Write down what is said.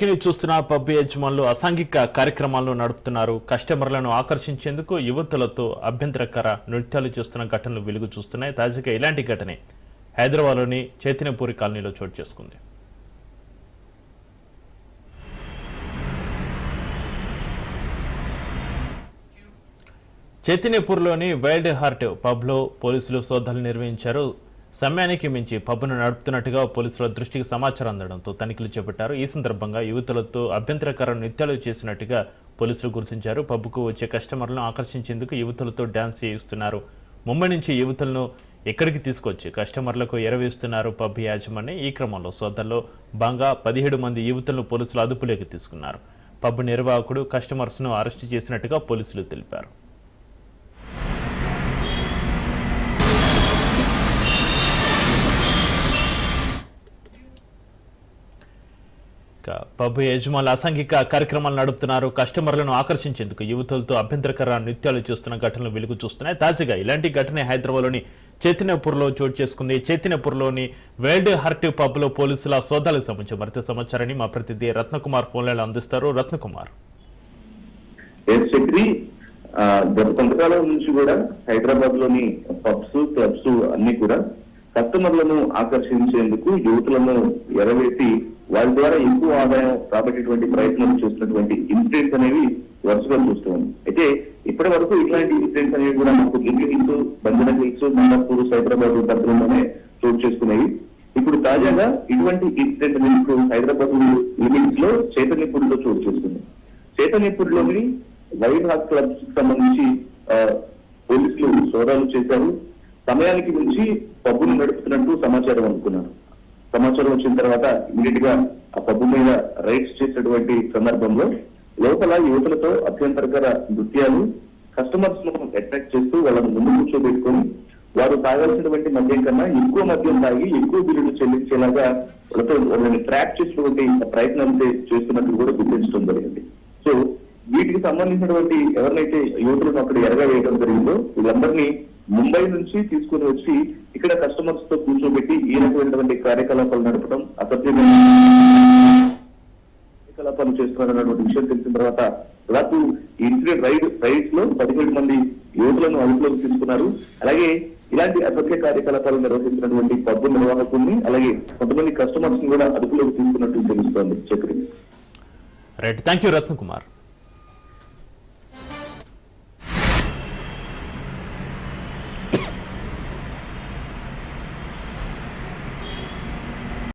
చూస్తున్న పబ్ యజమానులు అసాంఘిక కార్యక్రమాలను నడుపుతున్నారు. కస్టమర్లను ఆకర్షించేందుకు యువతులతో అభ్యంతరకర నృత్యాలు చేస్తున్న ఘటనలు వెలుగు చూస్తున్నాయి. తాజాగా ఇలాంటి ఘటనే హైదరాబాద్లోని చైతన్యపూరి కాలనీలో చోటు చేసుకుంది. చైతన్యపూర్లోని వైల్డ్ హార్ట్ పబ్లో పోలీసులు సోదాలు నిర్వహించారు. సమయానికి మించి పబ్ను నడుపుతున్నట్టుగా పోలీసుల దృష్టికి సమాచారం అందడంతో తనిఖీలు చేపట్టారు. ఈ సందర్భంగా యువతులతో అభ్యంతరకర నృత్యాలు చేసినట్టుగా పోలీసులు గుర్తించారు. పబ్కు వచ్చే కస్టమర్లను ఆకర్షించేందుకు యువతులతో డ్యాన్స్ చేయిస్తున్నారు. ముంబై నుంచి యువతులను ఎక్కడికి తీసుకొచ్చి కస్టమర్లకు ఎరవేస్తున్నారు పబ్ యాజమాన్యం. ఈ క్రమంలో సోదాల్లో భాగంగా 17 మంది యువతులను పోలీసులు అదుపులోకి తీసుకున్నారు. పబ్ నిర్వాహకుడు కస్టమర్స్ను అరెస్టు చేసినట్టుగా పోలీసులు తెలిపారు. పబ్ యజమానులు అసాంఘిక కార్యక్రమాలు నడుపుతున్నారు. కస్టమర్లను ఆకర్షించేందుకు యువతులతో అభ్యంతరకర నృత్యాలు చేస్తున్న ఘటనలు వెలుగు చూస్తున్నాయి. తాజాగా ఇలాంటి ఘటన హైదరాబాద్లోని చైతన్యపూర్లో చోటు చేసుకుంది. చైతన్యపూర్లోని వైల్డ్ హార్ట్ పబ్లో పోలీసుల సోదాలకు సంబంధించి మరింత సమాచారాన్ని మా ప్రతినిధి రత్నకుమార్ ఫోన్లలో అందిస్తారు. రత్నకుమార్, గత కొంతకాలం నుంచి కూడా హైదరాబాద్ లోని పబ్స్, క్లబ్స్ అన్ని కూడా కస్టమర్లను ఆకర్షించేందుకు యువతులను ఎరవేసి వాళ్ళ ద్వారా ఎక్కువ ఆదాయం రాబట్టేటువంటి ప్రయత్నం చేస్తున్నటువంటి ఇన్సిడెంట్స్ అనేవి వరుసగా చూస్తున్నాం. అయితే ఇప్పటి వరకు ఇట్లాంటి ఇన్సిడెంట్స్ అనేవి కూడా మనకు ఢిల్లీ హిల్స్, బంజారా హిల్స్, మందాపూర్, సైబరాబాద్ దగ్గరలోనే చోటు చేసుకునేవి. ఇప్పుడు తాజాగా ఇటువంటి ఇన్సిడెంట్ అనేది ఇప్పుడు హైదరాబాద్ లిమిట్స్ లో చైతన్యపూర్లో చోటు చేసుకుంది. చైతన్యపూర్లోని వైల్డ్ హార్ట్ క్లబ్స్ కి సంబంధించి పోలీసులు సోదాలు చేశారు. సమయానికి మించి పబ్బును నడుపుతున్నట్టు సమాచారం అనుకున్నారు. సమాచారం వచ్చిన తర్వాత ఇమీడియట్ గా ఆ పబ్బు మీద రైడ్స్ చేసినటువంటి సందర్భంలో లోపల యువతులతో అభ్యంతరకర నృత్యాలు, కస్టమర్స్ ను అట్రాక్ట్ చేస్తూ వాళ్ళని ముందు కూర్చోబెట్టుకొని వారు తాగాల్సినటువంటి మద్యం కన్నా ఎక్కువ మద్యం తాగి ఎక్కువ బిల్లులు చెల్లించేలాగా వాళ్ళని ట్రాప్ చేసినటువంటి ప్రయత్నం చేస్తున్నట్టు కూడా గుర్తించడం జరిగింది. సో వీటికి సంబంధించినటువంటి ఎవరినైతే యువతులను అక్కడ ఎరగవేయడం జరిగిందో వీళ్ళందరినీ ముంబై నుంచి తీసుకుని వచ్చి ఇక్కడ కస్టమర్స్ తో కూర్చోబెట్టి ఈ రకమైనటువంటి కార్యకలాపాలు నడపడం, అసభ్యమైన కార్యకలాపాలు చేస్తున్నారన్నటువంటి విషయం తెలిసిన తర్వాత దాదాపు ఇన్సిడెంట్ రైడ్స్ లో 17 మంది యువతులను అదుపులోకి తీసుకున్నారు. అలాగే ఇలాంటి అసభ్య కార్యకలాపాలు నిర్వహించినటువంటి పబ్బు నిర్వాహకుల్ని, అలాగే కొంతమంది కస్టమర్స్ ని కూడా అదుపులోకి తీసుకున్నట్టు తెలుస్తోంది. Chakri, right, thank you Ratnakumar.